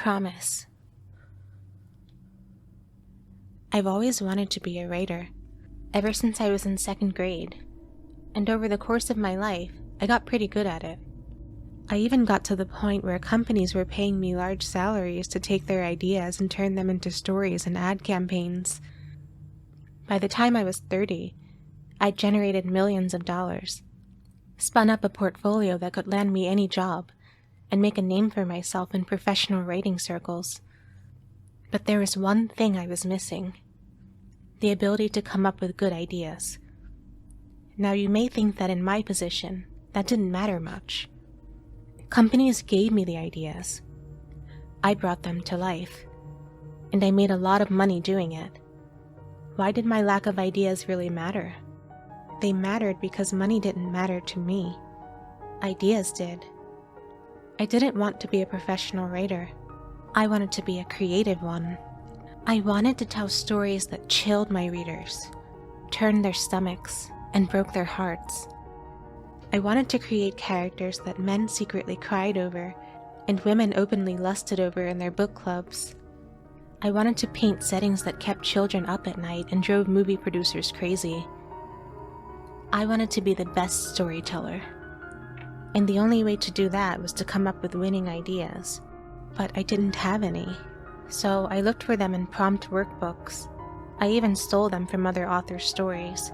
promise. I've always wanted to be a writer, ever since I was in 2nd grade, and over the course of my life, I got pretty good at it. I even got to the point where companies were paying me large salaries to take their ideas and turn them into stories and ad campaigns. By the time I was 30, I'd generated millions of dollars, spun up a portfolio that could land me any job, and make a name for myself in professional writing circles. But there was one thing I was missing: the ability to come up with good ideas. Now you may think that in my position, that didn't matter much. Companies gave me the ideas. I brought them to life, and I made a lot of money doing it. Why did my lack of ideas really matter? They mattered because money didn't matter to me. Ideas did. I didn't want to be a professional writer. I wanted to be a creative one. I wanted to tell stories that chilled my readers, turned their stomachs, and broke their hearts. I wanted to create characters that men secretly cried over and women openly lusted over in their book clubs. I wanted to paint settings that kept children up at night and drove movie producers crazy. I wanted to be the best storyteller. And the only way to do that was to come up with winning ideas. But I didn't have any, so I looked for them in prompt workbooks. I even stole them from other authors' stories.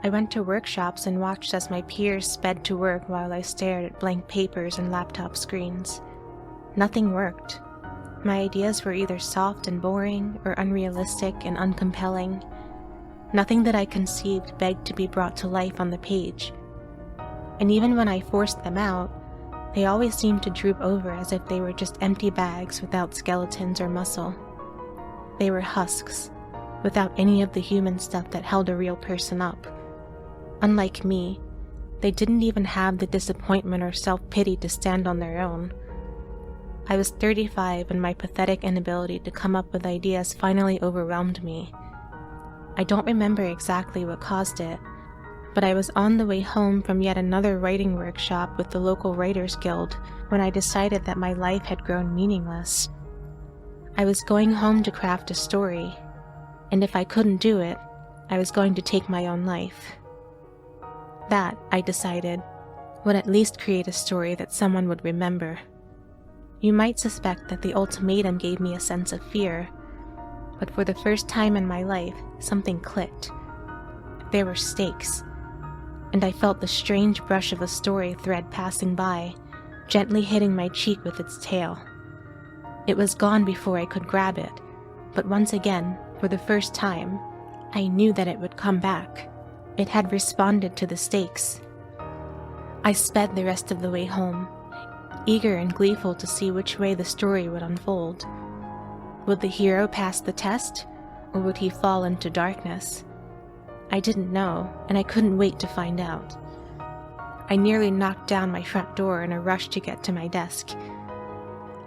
I went to workshops and watched as my peers sped to work while I stared at blank papers and laptop screens. Nothing worked. My ideas were either soft and boring or unrealistic and uncompelling. Nothing that I conceived begged to be brought to life on the page. And even when I forced them out, they always seemed to droop over as if they were just empty bags without skeletons or muscle. They were husks, without any of the human stuff that held a real person up. Unlike me, they didn't even have the disappointment or self-pity to stand on their own. I was 35 and my pathetic inability to come up with ideas finally overwhelmed me. I don't remember exactly what caused it, but I was on the way home from yet another writing workshop with the local Writers Guild when I decided that my life had grown meaningless. I was going home to craft a story, and if I couldn't do it, I was going to take my own life. That, I decided, would at least create a story that someone would remember. You might suspect that the ultimatum gave me a sense of fear, but for the first time in my life, something clicked. There were stakes, and I felt the strange brush of a story thread passing by, gently hitting my cheek with its tail. It was gone before I could grab it, but once again, for the first time, I knew that it would come back. It had responded to the stakes. I sped the rest of the way home, eager and gleeful to see which way the story would unfold. Would the hero pass the test, or would he fall into darkness? I didn't know, and I couldn't wait to find out. I nearly knocked down my front door in a rush to get to my desk.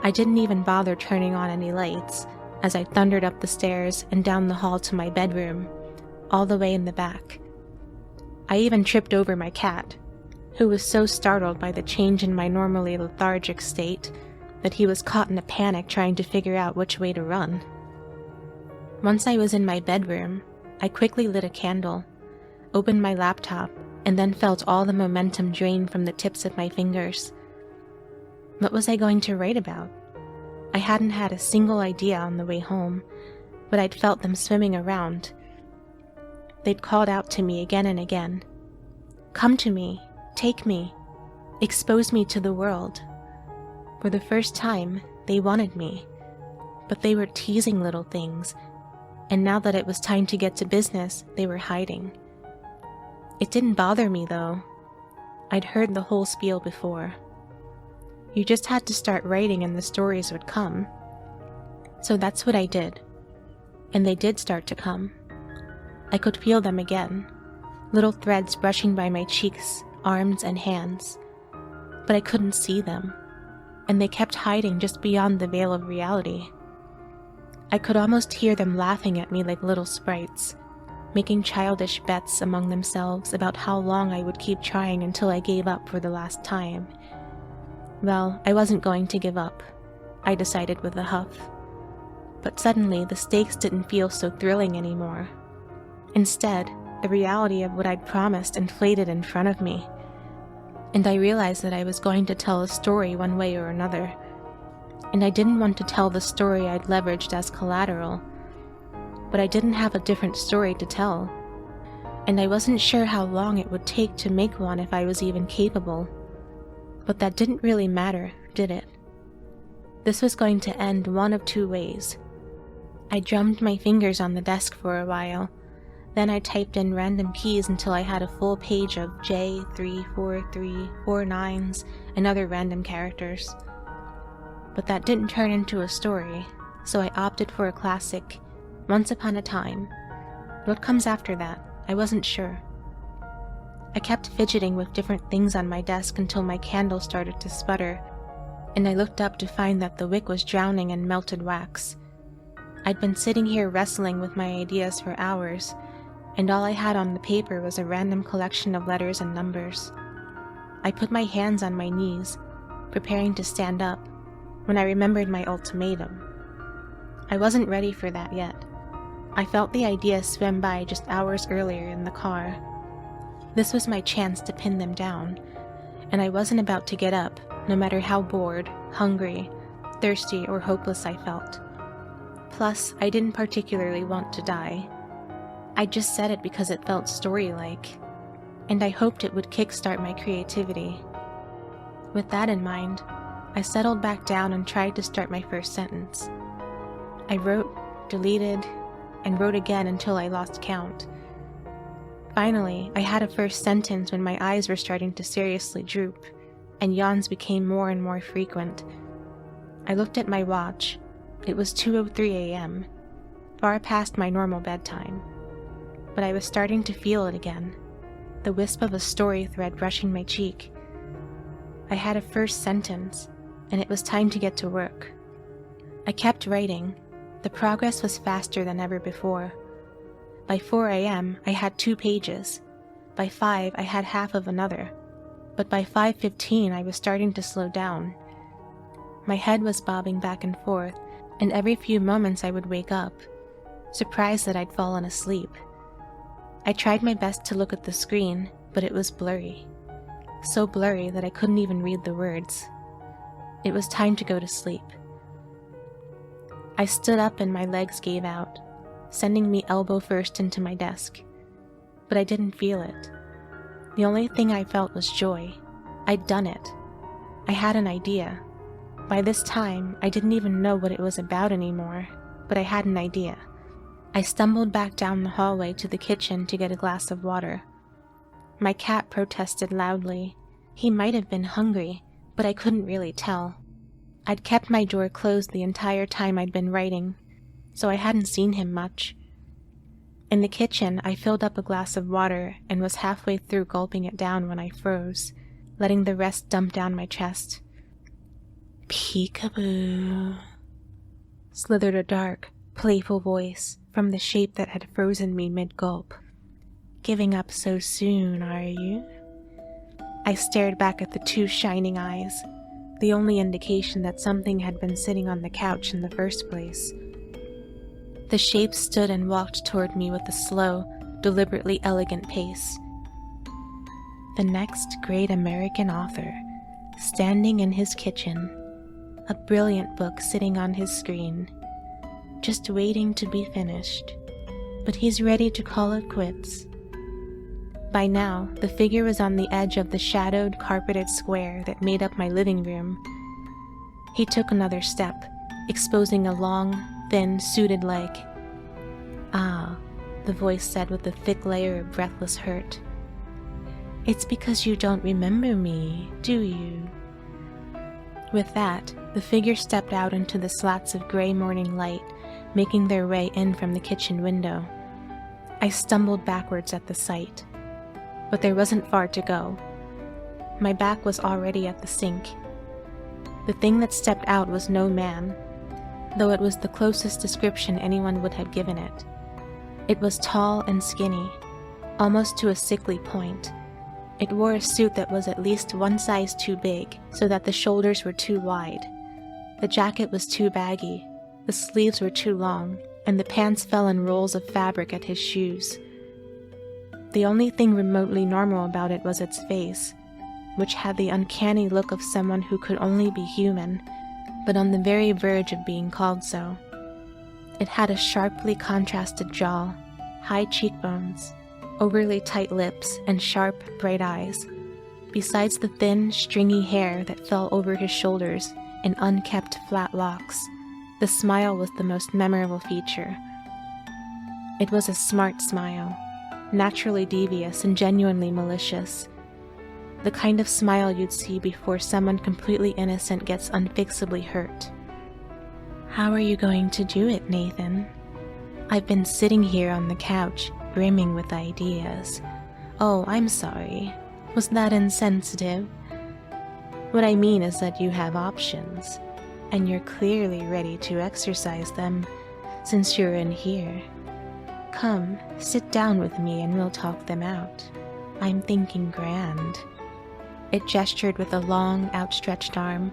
I didn't even bother turning on any lights as I thundered up the stairs and down the hall to my bedroom, all the way in the back. I even tripped over my cat, who was so startled by the change in my normally lethargic state that he was caught in a panic trying to figure out which way to run. Once I was in my bedroom, I quickly lit a candle, opened my laptop, and then felt all the momentum drain from the tips of my fingers. What was I going to write about? I hadn't had a single idea on the way home, but I'd felt them swimming around. They'd called out to me again and again. Come to me, take me, expose me to the world. For the first time, they wanted me, but they were teasing little things, and now that it was time to get to business, they were hiding. It didn't bother me, though. I'd heard the whole spiel before. You just had to start writing and the stories would come. So that's what I did, and they did start to come. I could feel them again, little threads brushing by my cheeks, arms, and hands. But I couldn't see them, and they kept hiding just beyond the veil of reality. I could almost hear them laughing at me like little sprites, making childish bets among themselves about how long I would keep trying until I gave up for the last time. Well, I wasn't going to give up. I decided with a huff. But suddenly, the stakes didn't feel so thrilling anymore. Instead, the reality of what I'd promised inflated in front of me, and I realized that I was going to tell a story one way or another, and I didn't want to tell the story I'd leveraged as collateral, but I didn't have a different story to tell, and I wasn't sure how long it would take to make one if I was even capable. But that didn't really matter, did it? This was going to end one of two ways. I drummed my fingers on the desk for a while, then I typed in random keys until I had a full page of J, 3, 4, 3, 4 9s, and other random characters. But that didn't turn into a story, so I opted for a classic, Once Upon a Time. What comes after that? I wasn't sure. I kept fidgeting with different things on my desk until my candle started to sputter, and I looked up to find that the wick was drowning in melted wax. I'd been sitting here wrestling with my ideas for hours, and all I had on the paper was a random collection of letters and numbers. I put my hands on my knees, preparing to stand up, when I remembered my ultimatum. I wasn't ready for that yet. I felt the idea swim by just hours earlier in the car. This was my chance to pin them down, and I wasn't about to get up, no matter how bored, hungry, thirsty, or hopeless I felt. Plus, I didn't particularly want to die. I just said it because it felt story-like, and I hoped it would kickstart my creativity. With that in mind, I settled back down and tried to start my first sentence. I wrote, deleted, and wrote again until I lost count. Finally, I had a first sentence when my eyes were starting to seriously droop, and yawns became more and more frequent. I looked at my watch. It was 2:03 a.m., far past my normal bedtime. But I was starting to feel it again, the wisp of a story thread brushing my cheek. I had a first sentence, and it was time to get to work. I kept writing. The progress was faster than ever before. By 4 a.m., I had 2 pages. By 5, I had half of another. But by 5:15, I was starting to slow down. My head was bobbing back and forth, and every few moments I would wake up, surprised that I'd fallen asleep. I tried my best to look at the screen, but it was blurry. So blurry that I couldn't even read the words. It was time to go to sleep. I stood up and my legs gave out, sending me elbow first into my desk. But I didn't feel it. The only thing I felt was joy. I'd done it. I had an idea. By this time, I didn't even know what it was about anymore, but I had an idea. I stumbled back down the hallway to the kitchen to get a glass of water. My cat protested loudly. He might have been hungry, but I couldn't really tell. I'd kept my door closed the entire time I'd been writing, so I hadn't seen him much. In the kitchen, I filled up a glass of water and was halfway through gulping it down when I froze, letting the rest dump down my chest. "Peekaboo," slithered a dark, playful voice from the shape that had frozen me mid-gulp. "Giving up so soon, are you?" I stared back at the 2 shining eyes, the only indication that something had been sitting on the couch in the first place. The shape stood and walked toward me with a slow, deliberately elegant pace. The next great American author, standing in his kitchen, a brilliant book sitting on his screen, just waiting to be finished, but he's ready to call it quits. By now, the figure was on the edge of the shadowed, carpeted square that made up my living room. He took another step, exposing a long, thin, suited leg. "Ah," the voice said with a thick layer of breathless hurt. "It's because you don't remember me, do you?" With that, the figure stepped out into the slats of gray morning light, making their way in from the kitchen window. I stumbled backwards at the sight, but there wasn't far to go. My back was already at the sink. The thing that stepped out was no man, though it was the closest description anyone would have given it. It was tall and skinny, almost to a sickly point. It wore a suit that was at least one size too big, so that the shoulders were too wide. The jacket was too baggy, the sleeves were too long, and the pants fell in rolls of fabric at his shoes. The only thing remotely normal about it was its face, which had the uncanny look of someone who could only be human, but on the very verge of being called so. It had a sharply contrasted jaw, high cheekbones, overly tight lips, and sharp, bright eyes. Besides the thin, stringy hair that fell over his shoulders in unkempt flat locks, the smile was the most memorable feature. It was a smart smile, naturally devious and genuinely malicious. The kind of smile you'd see before someone completely innocent gets unfixably hurt. "How are you going to do it, Nathan?" "I've been sitting here on the couch, brimming with ideas." "Oh, I'm sorry. Was that insensitive?" "What I mean is that you have options, and you're clearly ready to exercise them, since you're in here. Come, sit down with me and we'll talk them out. I'm thinking grand." It gestured with a long, outstretched arm,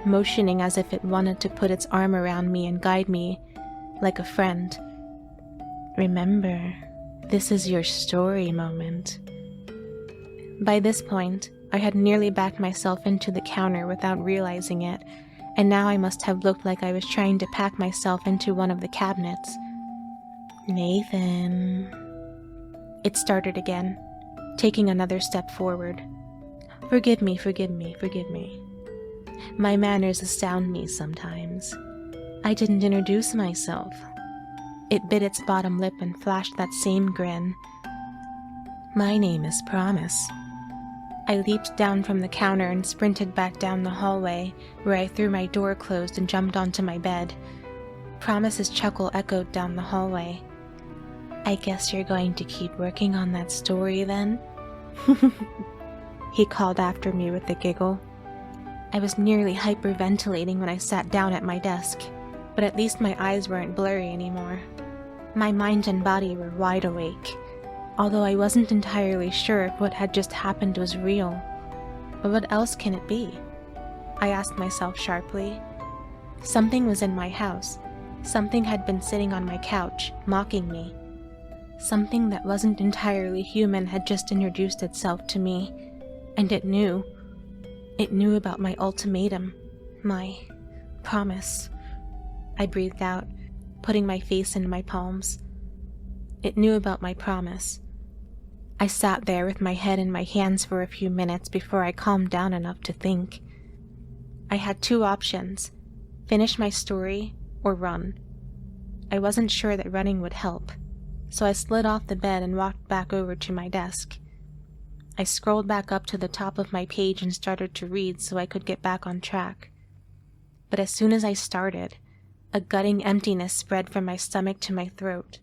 motioning as if it wanted to put its arm around me and guide me like a friend. "Remember, this is your story moment." By this point, I had nearly backed myself into the counter without realizing it, and now I must have looked like I was trying to pack myself into one of the cabinets. "Nathan." It started again, taking another step forward. Forgive me. My manners astound me sometimes. I didn't introduce myself." It bit its bottom lip and flashed that same grin. "My name is Promise." I leaped down from the counter and sprinted back down the hallway, where I threw my door closed and jumped onto my bed. Promise's chuckle echoed down the hallway. "I guess you're going to keep working on that story then?" He called after me with a giggle. I was nearly hyperventilating when I sat down at my desk, but at least my eyes weren't blurry anymore. My mind and body were wide awake, although I wasn't entirely sure if what had just happened was real. But what else can it be? I asked myself sharply. Something was in my house. Something had been sitting on my couch, mocking me. Something that wasn't entirely human had just introduced itself to me. And it knew. It knew about my ultimatum, my promise. I breathed out, putting my face in my palms. It knew about my promise. I sat there with my head in my hands for a few minutes before I calmed down enough to think. I had two options: finish my story or run. I wasn't sure that running would help, so I slid off the bed and walked back over to my desk. I scrolled back up to the top of my page and started to read so I could get back on track. But as soon as I started, a gutting emptiness spread from my stomach to my throat.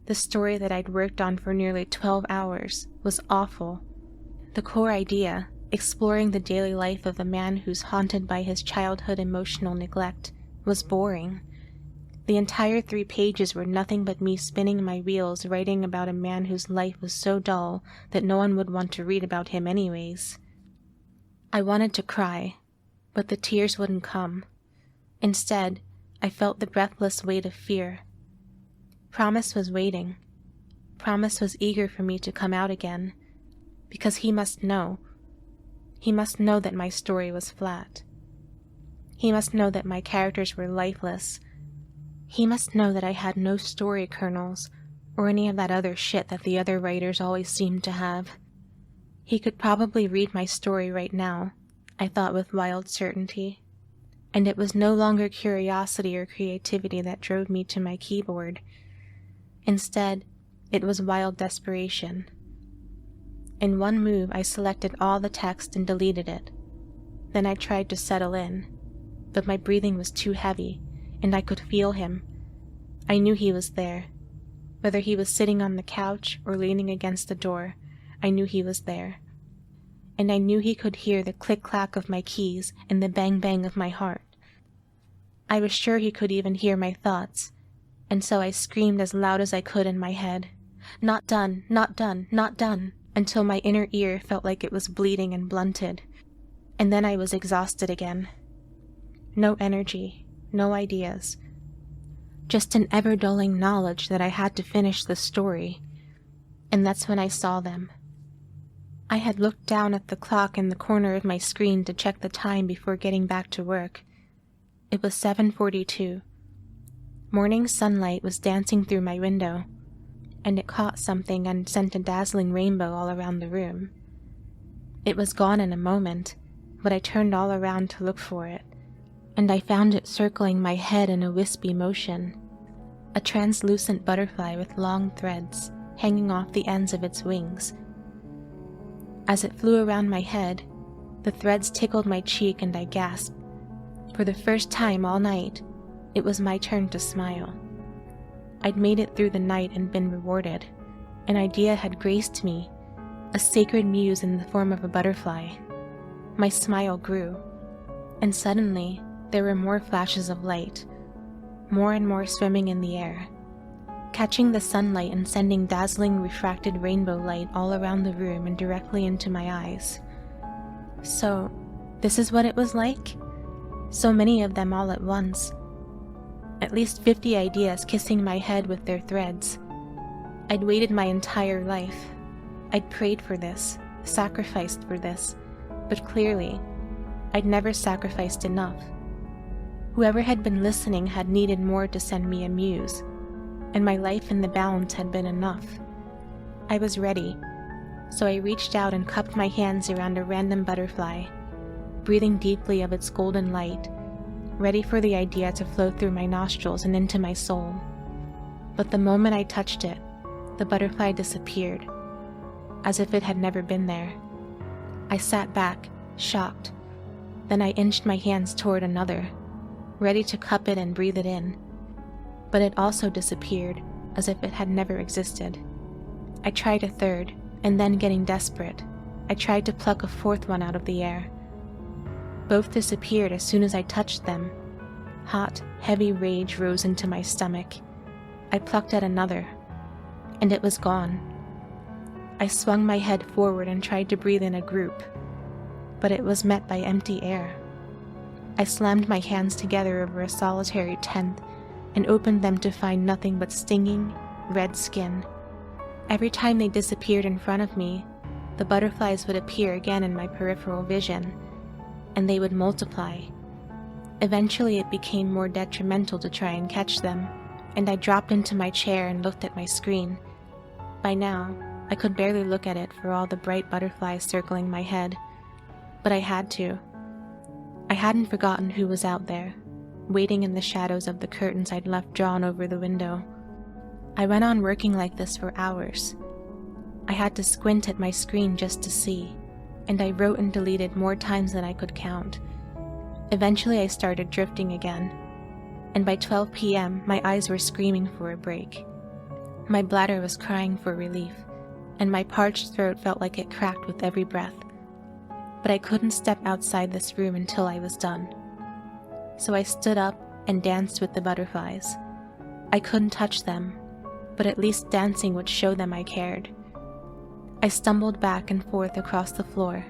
The story that I'd worked on for nearly 12 hours was awful. The core idea, exploring the daily life of a man who's haunted by his childhood emotional neglect, was boring. The entire 3 pages were nothing but me spinning my wheels writing about a man whose life was so dull that no one would want to read about him anyways. I wanted to cry, but the tears wouldn't come. Instead, I felt the breathless weight of fear. Promise was waiting. Promise was eager for me to come out again, because he must know. He must know that my story was flat. He must know that my characters were lifeless. He must know that I had no story kernels, or any of that other shit that the other writers always seemed to have. He could probably read my story right now, I thought with wild certainty. And it was no longer curiosity or creativity that drove me to my keyboard. Instead, it was wild desperation. In one move, I selected all the text and deleted it. Then I tried to settle in, but my breathing was too heavy, and I could feel him. I knew he was there. Whether he was sitting on the couch or leaning against the door, I knew he was there. And I knew he could hear the click-clack of my keys and the bang-bang of my heart. I was sure he could even hear my thoughts, and so I screamed as loud as I could in my head, "Not done, not done, not done," until my inner ear felt like it was bleeding and blunted. And then I was exhausted again. no energy, no ideas. Just an ever-dulling knowledge that I had to finish the story. And that's when I saw them. I had looked down at the clock in the corner of my screen to check the time before getting back to work. It was 7:42. Morning sunlight was dancing through my window, and it caught something and sent a dazzling rainbow all around the room. It was gone in a moment, but I turned all around to look for it, and I found it circling my head in a wispy motion. A translucent butterfly with long threads hanging off the ends of its wings. As it flew around my head, the threads tickled my cheek and I gasped. For the first time all night, it was my turn to smile. I'd made it through the night and been rewarded. An idea had graced me, a sacred muse in the form of a butterfly. My smile grew, and suddenly there were more flashes of light, more and more swimming in the air, catching the sunlight and sending dazzling refracted rainbow light all around the room and directly into my eyes. So, this is what it was like? So many of them all at once. At least 50 ideas kissing my head with their threads. I'd waited my entire life. I'd prayed for this, sacrificed for this, but clearly, I'd never sacrificed enough. Whoever had been listening had needed more to send me a muse, and my life in the balance had been enough. I was ready, so I reached out and cupped my hands around a random butterfly, breathing deeply of its golden light, ready for the idea to flow through my nostrils and into my soul. But the moment I touched it, the butterfly disappeared, as if it had never been there. I sat back, shocked. Then I inched my hands toward another, ready to cup it and breathe it in. But it also disappeared, as if it had never existed. I tried a third, and then getting desperate, I tried to pluck a fourth one out of the air. Both disappeared as soon as I touched them. Hot, heavy rage rose into my stomach. I plucked at another, and it was gone. I swung my head forward and tried to breathe in a group, but it was met by empty air. I slammed my hands together over a solitary 10th and opened them to find nothing but stinging, red skin. Every time they disappeared in front of me, the butterflies would appear again in my peripheral vision, and they would multiply. Eventually it became more detrimental to try and catch them, and I dropped into my chair and looked at my screen. By now, I could barely look at it for all the bright butterflies circling my head, but I had to. I hadn't forgotten who was out there, waiting in the shadows of the curtains I'd left drawn over the window. I went on working like this for hours. I had to squint at my screen just to see, and I wrote and deleted more times than I could count. Eventually I started drifting again, and by 12 p.m. my eyes were screaming for a break. My bladder was crying for relief, and my parched throat felt like it cracked with every breath. But I couldn't step outside this room until I was done. So I stood up and danced with the butterflies. I couldn't touch them, but at least dancing would show them I cared. I stumbled back and forth across the floor,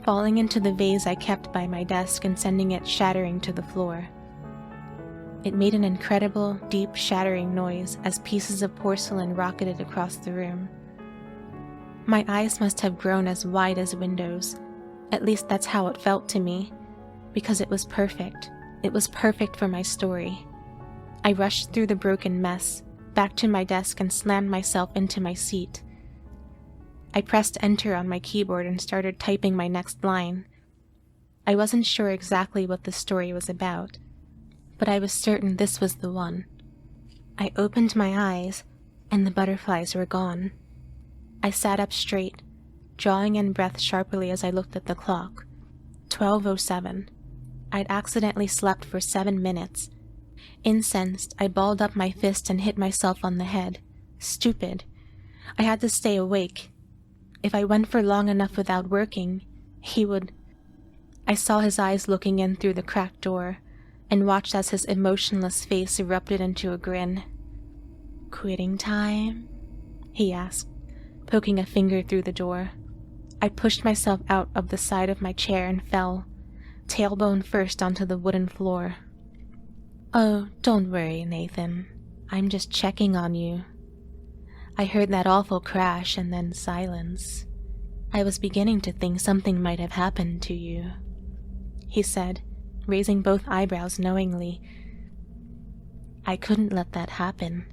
falling into the vase I kept by my desk and sending it shattering to the floor. It made an incredible, deep shattering noise as pieces of porcelain rocketed across the room. My eyes must have grown as wide as windows. At least that's how it felt to me, because it was perfect. It was perfect for my story. I rushed through the broken mess, back to my desk and slammed myself into my seat. I pressed enter on my keyboard and started typing my next line. I wasn't sure exactly what the story was about, but I was certain this was the one. I opened my eyes, and the butterflies were gone. I sat up straight, drawing in breath sharply as I looked at the clock. 12:07. I'd accidentally slept for 7 minutes. Incensed, I balled up my fist and hit myself on the head. Stupid. I had to stay awake. If I went for long enough without working, he would... I saw his eyes looking in through the cracked door, and watched as his emotionless face erupted into a grin. "Quitting time?" he asked, poking a finger through the door. I pushed myself out of the side of my chair and fell, tailbone first onto the wooden floor. "Oh, don't worry, Nathan. I'm just checking on you. I heard that awful crash and then silence. I was beginning to think something might have happened to you," he said, raising both eyebrows knowingly. "I couldn't let that happen.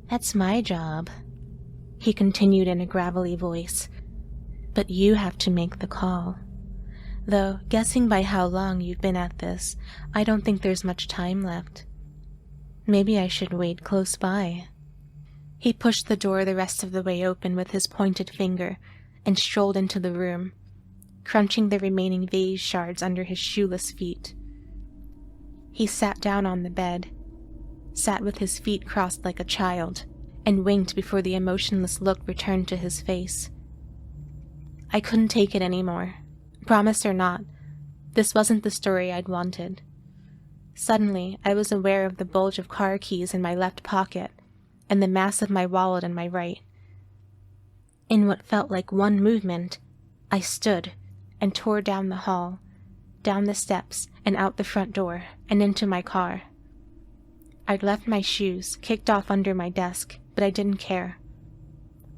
That's my job," he continued in a gravelly voice. "But you have to make the call. Though, guessing by how long you've been at this, I don't think there's much time left. Maybe I should wait close by." He pushed the door the rest of the way open with his pointed finger and strolled into the room, crunching the remaining vase shards under his shoeless feet. He sat down on the bed, sat with his feet crossed like a child, and winked before the emotionless look returned to his face. I couldn't take it anymore. Promise or not, this wasn't the story I'd wanted. Suddenly, I was aware of the bulge of car keys in my left pocket and the mass of my wallet in my right. In what felt like one movement, I stood and tore down the hall, down the steps and out the front door and into my car. I'd left my shoes kicked off under my desk, but I didn't care.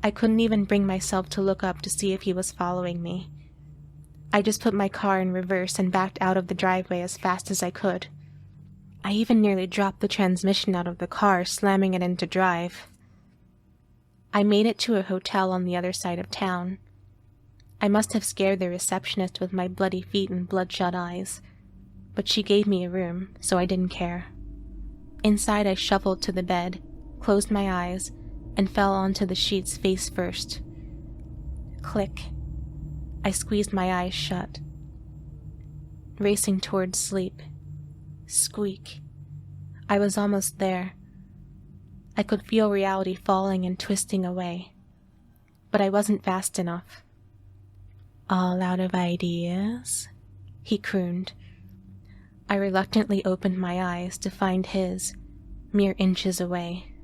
I couldn't even bring myself to look up to see if he was following me. I just put my car in reverse and backed out of the driveway as fast as I could. I even nearly dropped the transmission out of the car, slamming it into drive. I made it to a hotel on the other side of town. I must have scared the receptionist with my bloody feet and bloodshot eyes, but she gave me a room, so I didn't care. Inside, I shuffled to the bed, closed my eyes, and fell onto the sheets face first. Click. I squeezed my eyes shut. Racing towards sleep. Squeak. I was almost there. I could feel reality falling and twisting away, but I wasn't fast enough. "All out of ideas?" he crooned. I reluctantly opened my eyes to find his, mere inches away.